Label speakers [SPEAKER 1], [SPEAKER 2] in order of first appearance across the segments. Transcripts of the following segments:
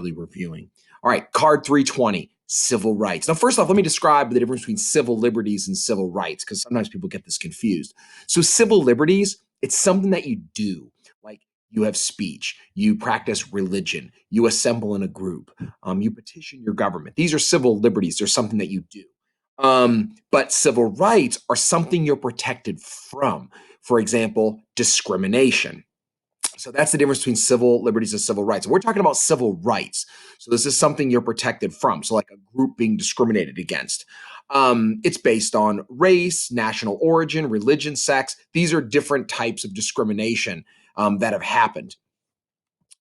[SPEAKER 1] reviewing. All right, card 320, civil rights. Now, first off, let me describe the difference between civil liberties and civil rights, because sometimes people get this confused. So civil liberties, it's something that you do. Like you have speech, you practice religion, you assemble in a group, you petition your government. These are civil liberties. They're something that you do. But civil rights are something you're protected from. For example, discrimination. So that's the difference between civil liberties and civil rights. We're talking about civil rights. So this is something you're protected from. So like a group being discriminated against. It's based on race, national origin, religion, sex. These are different types of discrimination that have happened.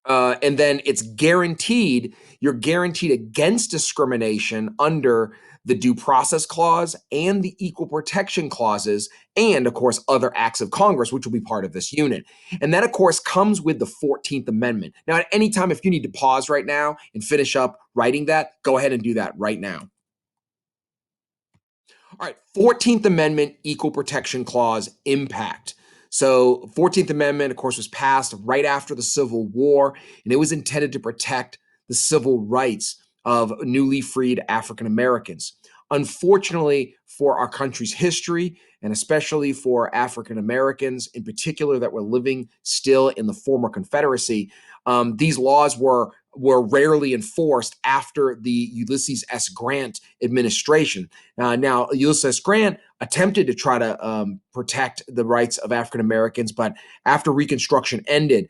[SPEAKER 1] And then it's guaranteed, you're guaranteed against discrimination under the Due Process Clause and the Equal Protection Clauses, and of course, other acts of Congress, which will be part of this unit. And that, of course, comes with the 14th Amendment. Now, at any time, if you need to pause right now and finish up writing that, go ahead and do that right now. All right, 14th Amendment Equal Protection Clause impact. So 14th Amendment, of course, was passed right after the Civil War, and it was intended to protect the civil rights of newly freed African Americans. Unfortunately, for our country's history, and especially for African Americans in particular that were living still in the former Confederacy, these laws were rarely enforced after the Ulysses S. Grant administration. Now, Ulysses S. Grant attempted to try to protect the rights of African Americans, but after Reconstruction ended,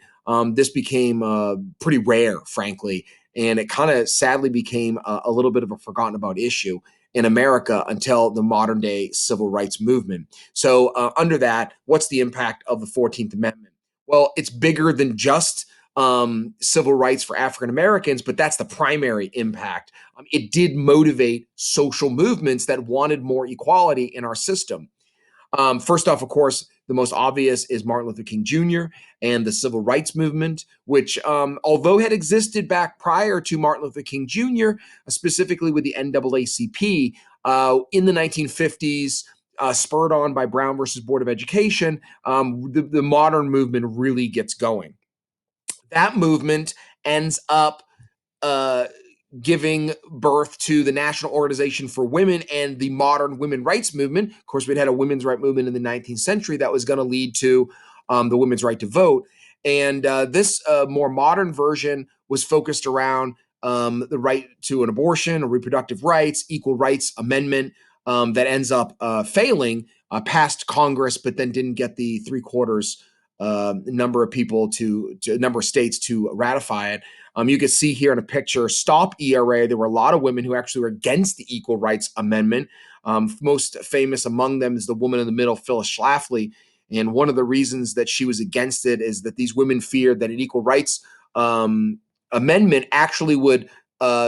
[SPEAKER 1] this became pretty rare, frankly, and it kind of sadly became a little bit of a forgotten about issue in America until the modern day civil rights movement. So under that, what's the impact of the 14th Amendment? Well, it's bigger than just civil rights for African Americans, but that's the primary impact. It did motivate social movements that wanted more equality in our system. First off, of course, the most obvious is Martin Luther King Jr. and the civil rights movement, which, although had existed back prior to Martin Luther King Jr., specifically with the NAACP in the 1950s, spurred on by Brown versus Board of Education, the modern movement really gets going. That movement ends up giving birth to the National Organization for Women and the modern women's rights movement. Of course, we'd had a women's rights movement in the 19th century that was going to lead to the women's right to vote. And this more modern version was focused around the right to an abortion, or reproductive rights, equal rights amendment that ends up failing, passed Congress, but then didn't get the 3/4 number of people to number of states to ratify it. You can see here in a picture, Stop ERA. There were a lot of women who actually were against the Equal Rights Amendment. Most famous among them is the woman in the middle, Phyllis Schlafly. And one of the reasons that she was against it is that these women feared that an equal rights amendment actually would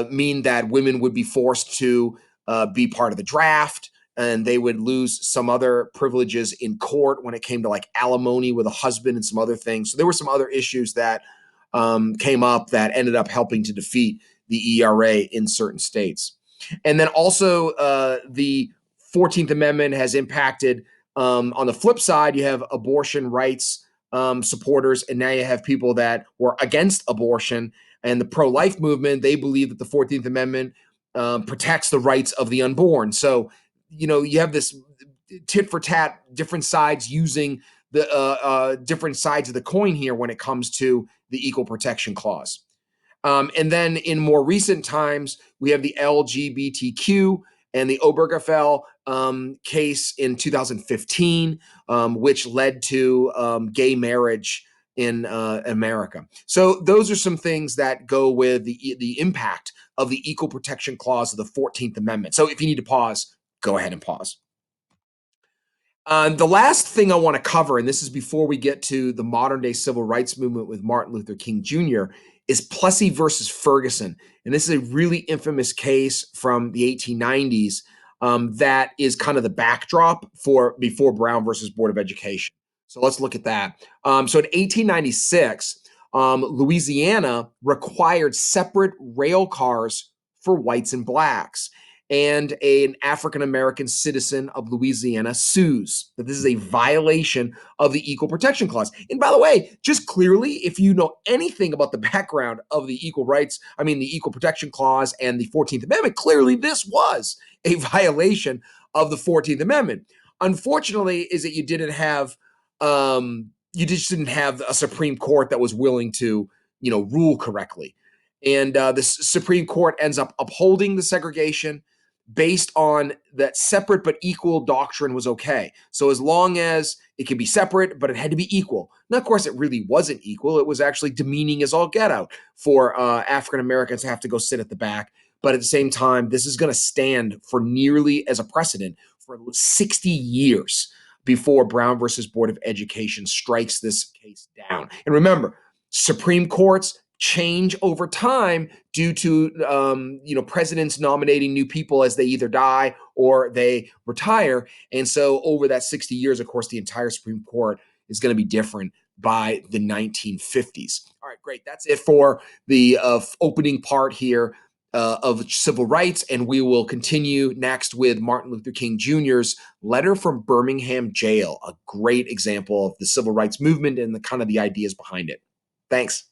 [SPEAKER 1] mean that women would be forced to be part of the draft, and they would lose some other privileges in court when it came to like alimony with a husband and some other things. So there were some other issues that came up that ended up helping to defeat the ERA in certain states. And then also the 14th Amendment has impacted, on the flip side, you have abortion rights supporters, and now you have people that were against abortion. And the pro-life movement, they believe that the 14th Amendment protects the rights of the unborn. So, you know, you have this tit for tat, different sides using the different sides of the coin here when it comes to the Equal Protection Clause. And then in more recent times, we have the LGBTQ and the Obergefell case in 2015, which led to gay marriage in America. So those are some things that go with the impact of the Equal Protection Clause of the 14th Amendment. So if you need to pause, go ahead and pause. The last thing I want to cover, and this is before we get to the modern day civil rights movement with Martin Luther King Jr., is Plessy versus Ferguson. And this is a really infamous case from the 1890s that is kind of the backdrop for before Brown versus Board of Education. So let's look at that. So in 1896, Louisiana required separate rail cars for whites and blacks. and an African American citizen of Louisiana sues that this is a violation of the Equal Protection Clause. And by the way, just clearly, if you know anything about the background of the the Equal Protection Clause and the 14th Amendment, clearly this was a violation of the 14th Amendment. Unfortunately, is that you just didn't have a Supreme Court that was willing to, rule correctly. And the Supreme Court ends up upholding the segregation based on that separate but equal doctrine was okay. So as long as it could be separate, but it had to be equal. Now, of course, it really wasn't equal. It was actually demeaning as all get out for African Americans to have to go sit at the back. But at the same time, this is going to stand for nearly as a precedent for 60 years before Brown versus Board of Education strikes this case down. And remember, Supreme Courts change over time due to presidents nominating new people as they either die or they retire. And so over that 60 years, of course, the entire Supreme Court is going to be different by the 1950s. All right, great. That's it for the opening part here of civil rights. And we will continue next with Martin Luther King Jr.'s letter from Birmingham jail, a great example of the civil rights movement and the kind of the ideas behind it. Thanks.